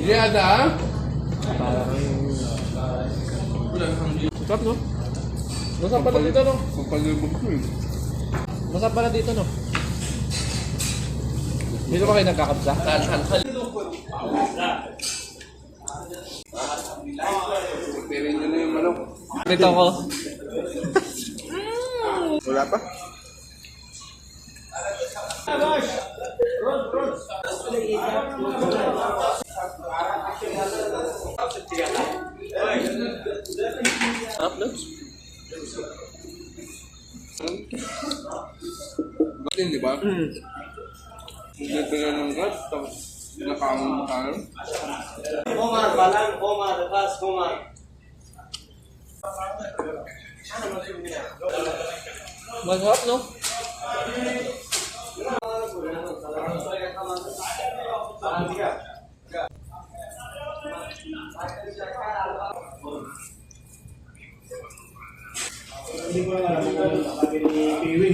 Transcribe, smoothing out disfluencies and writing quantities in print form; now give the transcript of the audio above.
Hindi ada. Parang... Masarap, no? Masarap pala dito, no? Kapalibog ko eh. Masarap pala dito, no? Dito ba kayo nagkakabsa? Pero nyo na yung manok. Dito ako. Wala pa? Sarap, no? Batin, di ba? Nagdala ng gas, tapos nakakamang tayo. Omar, balang, Omar, lepas, Omar. Masarap, no? Hindi ko alam kung sabi ni Piwi,